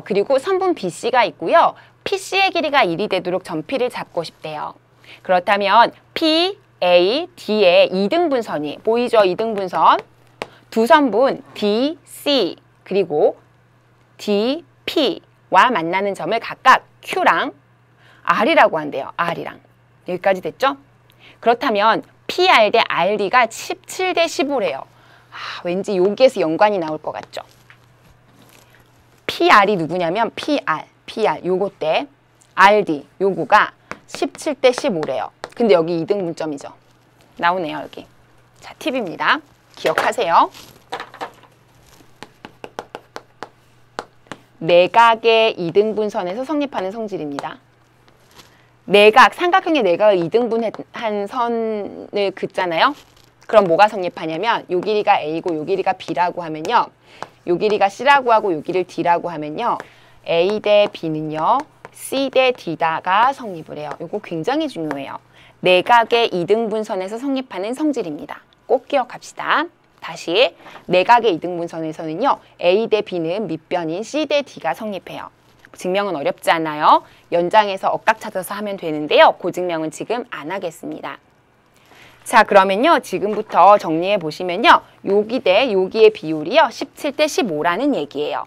그리고 선분 BC가 있고요. PC의 길이가 1이 되도록 점P를 잡고 싶대요. 그렇다면 P, A, D의 이등분선이 보이죠? 이등분선. 두 선분 D, C 그리고 D, P와 만나는 점을 각각 Q랑 R이라고 한대요. R이랑. 여기까지 됐죠? 그렇다면 PR 대 RD가 17 대 15래요. 왠지 여기에서 연관이 나올 것 같죠? PR이 누구냐면 PR 요거 때 RD 요거가 17 대 15래요. 근데 여기 2등분점이죠. 나오네요, 여기. 자, 팁입니다. 기억하세요. 내각의 2등분선에서 성립하는 성질입니다. 내각, 삼각형의 내각을 2등분한 선을 긋잖아요. 그럼 뭐가 성립하냐면 요 길이가 A고 요 길이가 B라고 하면요. 요 길이가 C라고 하고 요 길이를 D라고 하면요. A 대 B는요. C 대 D다가 성립을 해요. 요거 굉장히 중요해요. 내각의 2등분선에서 성립하는 성질입니다. 꼭 기억합시다. 다시 내각의 2등분선에서는요. A 대 B는 밑변인 C 대 D가 성립해요. 증명은 어렵지 않아요. 연장해서 억각 찾아서 하면 되는데요. 그 증명은 지금 안 하겠습니다. 자, 그러면요. 지금부터 정리해 보시면요. 여기 대 여기의 비율이요. 17 대 15라는 얘기예요.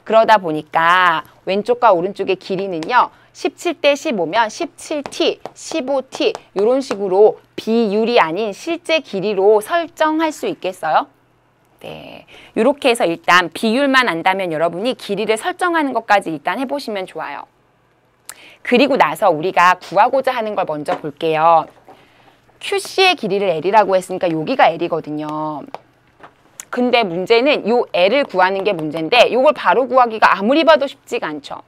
그러다 보니까 왼쪽과 오른쪽의 길이는요. 17 대 15면 17t, 15t 이런 식으로 비율이 아닌 실제 길이로 설정할 수 있겠어요? 네, 이렇게 해서 일단 비율만 안다면 여러분이 길이를 설정하는 것까지 일단 해보시면 좋아요. 그리고 나서 우리가 구하고자 하는 걸 먼저 볼게요. QC의 길이를 L이라고 했으니까 여기가 L이거든요. 근데 문제는 요 L을 구하는 게 문제인데 이걸 바로 구하기가 아무리 봐도 쉽지가 않죠.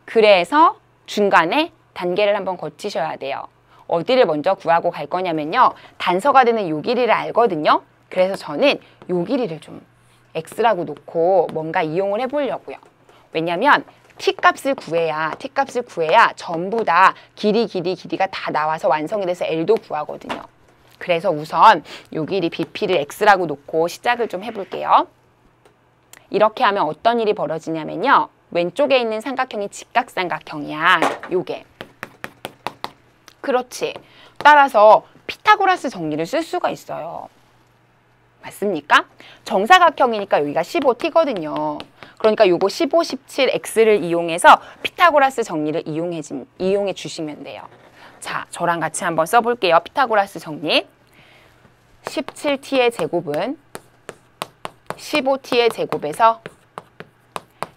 그래서 중간에 단계를 한번 거치셔야 돼요. 어디를 먼저 구하고 갈 거냐면요. 단서가 되는 요 길이를 알거든요. 그래서 저는 요 길이를 좀 X라고 놓고 뭔가 이용을 해보려고요. 왜냐면 T값을 구해야 전부 다 길이가 다 나와서 완성이 돼서 L도 구하거든요. 그래서 우선 요 길이 BP를 X라고 놓고 시작을 좀 해볼게요. 이렇게 하면 어떤 일이 벌어지냐면요. 왼쪽에 있는 삼각형이 직각삼각형이야. 요게. 그렇지. 따라서 피타고라스 정리를 쓸 수가 있어요. 맞습니까? 정사각형이니까 여기가 15t거든요. 그러니까 요거 15, 17, x를 이용해서 피타고라스 정리를 이용해 주시면 돼요. 자, 저랑 같이 한번 써볼게요. 피타고라스 정리. 17t의 제곱은 15t의 제곱에서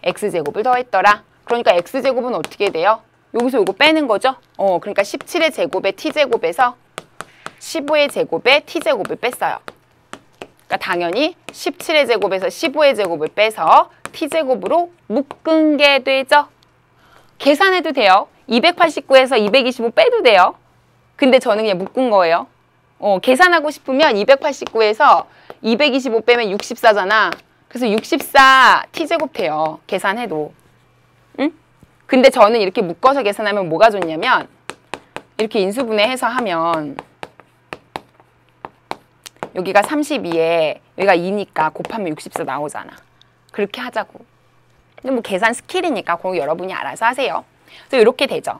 x제곱을 더했더라. 그러니까 x제곱은 어떻게 돼요? 여기서 요거 빼는 거죠? 그러니까 17의 제곱에 t제곱에서 15의 제곱에 t제곱을 뺐어요. 그러니까 당연히 17의 제곱에서 15의 제곱을 빼서 t제곱으로 묶은 게 되죠. 계산해도 돼요. 289에서 225 빼도 돼요. 근데 저는 그냥 묶은 거예요. 계산하고 싶으면 289에서 225 빼면 64잖아. 그래서 64 t제곱 돼요. 계산해도. 응? 근데 저는 이렇게 묶어서 계산하면 뭐가 좋냐면 이렇게 인수분해해서 하면 여기가 32에 여기가 2니까 곱하면 64 나오잖아. 그렇게 하자고. 근데 뭐 계산 스킬이니까 그거 여러분이 알아서 하세요. 그래서 이렇게 되죠.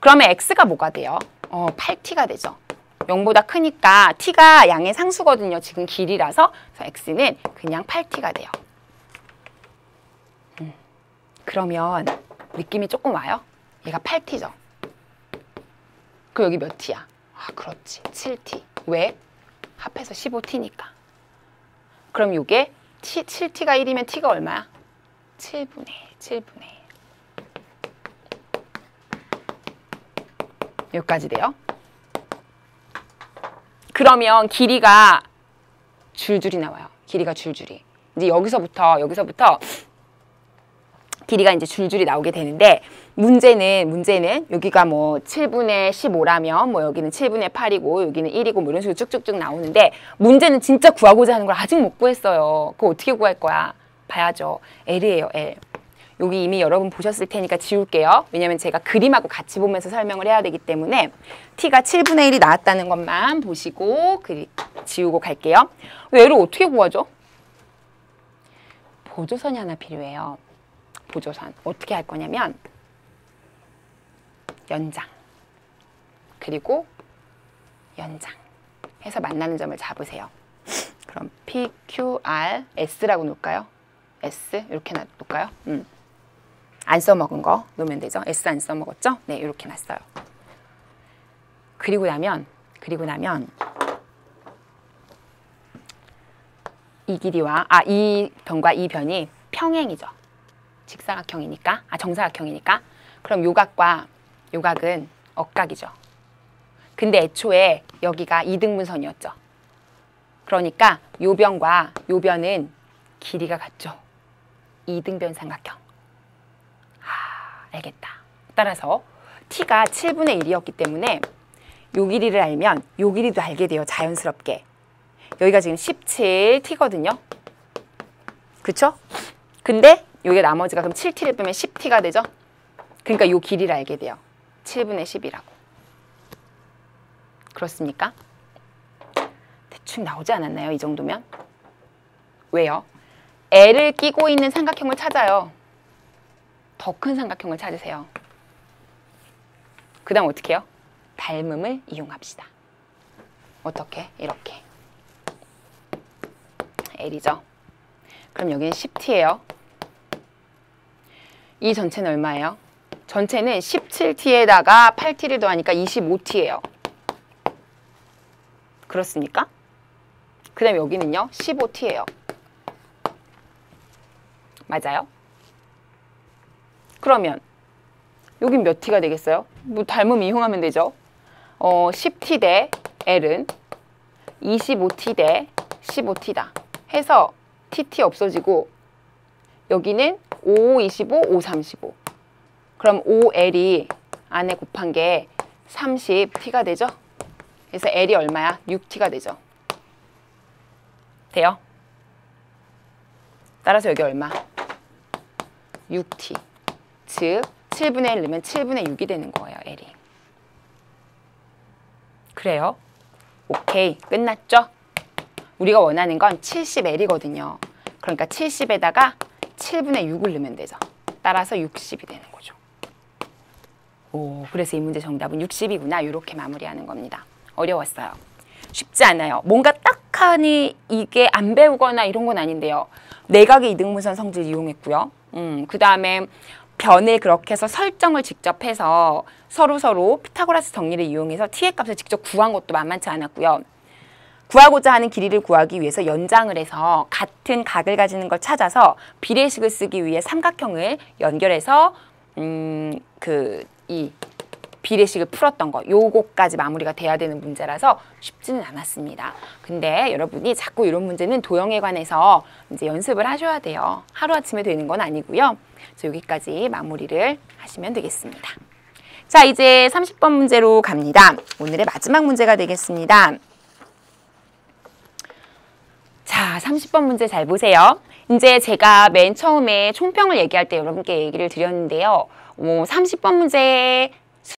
그러면 x가 뭐가 돼요? 8t가 되죠. 0보다 크니까 t가 양의 상수거든요. 지금 길이라서. 그래서 x는 그냥 8t가 돼요. 그러면 느낌이 조금 와요? 얘가 8t죠. 그럼 여기 몇 t야? 그렇지. 7t. 왜? 합해서 15t니까. 그럼 이게 7t가 1이면 t가 얼마야? 7분의 1. 여기까지 돼요. 그러면 길이가 줄줄이 나와요. 길이가 줄줄이. 이제 여기서부터 길이가 이제 줄줄이 나오게 되는데 문제는 여기가 뭐 7분의 15라면 뭐 여기는 7분의 8이고 여기는 1이고 뭐 이런 식으로 쭉쭉쭉 나오는데 문제는 진짜 구하고자 하는 걸 아직 못 구했어요. 그거 어떻게 구할 거야? 봐야죠. L이에요, L. 여기 이미 여러분 보셨을 테니까 지울게요. 왜냐면 제가 그림하고 같이 보면서 설명을 해야 되기 때문에 t가 7분의 1이 나왔다는 것만 보시고 지우고 갈게요. L을 어떻게 구하죠? 보조선이 하나 필요해요. 보조선. 어떻게 할 거냐면 연장 그리고 연장 해서 만나는 점을 잡으세요. 그럼 P, Q, R, S라고 놓을까요? S 이렇게 놓을까요? 안 써먹은 거 놓으면 되죠. S 안 써먹었죠? 네, 이렇게 놨어요. 그리고 나면 이 길이와 이 변과 이 변이 평행이죠. 직사각형이니까, 정사각형이니까. 그럼 요각과 요각은 억각이죠. 근데 애초에 여기가 이등분선이었죠. 그러니까 요 변과 요 변은 길이가 같죠. 이등변 삼각형. 알겠다. 따라서 t가 7분의 1이었기 때문에 요 길이를 알면 요 길이도 알게 돼요. 자연스럽게. 여기가 지금 17t거든요. 그쵸? 근데 여기 나머지가 그럼 7t를 빼면 10t가 되죠? 그러니까 요 길이를 알게 돼요. 7분의 10이라고. 그렇습니까? 대충 나오지 않았나요? 이 정도면? 왜요? L을 끼고 있는 삼각형을 찾아요. 더 큰 삼각형을 찾으세요. 그 다음 어떻게 해요? 닮음을 이용합시다. 어떻게? 이렇게. L이죠. 그럼 여기는 10t예요. 이 전체는 얼마예요? 전체는 17t에다가 8t를 더하니까 25t예요. 그렇습니까? 그 다음에 여기는요. 15t예요. 맞아요? 그러면 여긴 몇 t가 되겠어요? 뭐 닮음 이용하면 되죠. 10t 대 L은 25t 대 15t다. 해서 tt 없어지고 여기는 5, 25, 5, 35. 그럼 5L이 안에 곱한 게 30t가 되죠? 그래서 L이 얼마야? 6t가 되죠. 돼요? 따라서 여기 얼마? 6t. 즉 7분의 1 넣으면 7분의 6이 되는 거예요. L이. 그래요? 오케이. 끝났죠? 우리가 원하는 건 70L이거든요. 그러니까 70에다가 7분의 6을 넣으면 되죠. 따라서 60이 되는 거죠. 오, 그래서 이 문제 정답은 60이구나. 이렇게 마무리하는 겁니다. 어려웠어요. 쉽지 않아요. 뭔가 딱하니 이게 안 배우거나 이런 건 아닌데요. 내각의 이등분선 성질 이용했고요. 그 다음에 변을 그렇게 해서 설정을 직접 해서 서로 피타고라스 정리를 이용해서 t의 값을 직접 구한 것도 만만치 않았고요. 구하고자 하는 길이를 구하기 위해서 연장을 해서 같은 각을 가지는 걸 찾아서 비례식을 쓰기 위해 삼각형을 연결해서 이 비례식을 풀었던 거, 요거까지 마무리가 돼야 되는 문제라서 쉽지는 않았습니다. 근데 여러분이 자꾸 이런 문제는 도형에 관해서 이제 연습을 하셔야 돼요. 하루아침에 되는 건 아니고요. 그래서 여기까지 마무리를 하시면 되겠습니다. 자, 이제 30번 문제로 갑니다. 오늘의 마지막 문제가 되겠습니다. 자, 30번 문제 잘 보세요. 이제 제가 맨 처음에 총평을 얘기할 때 여러분께 얘기를 드렸는데요. 30번 문제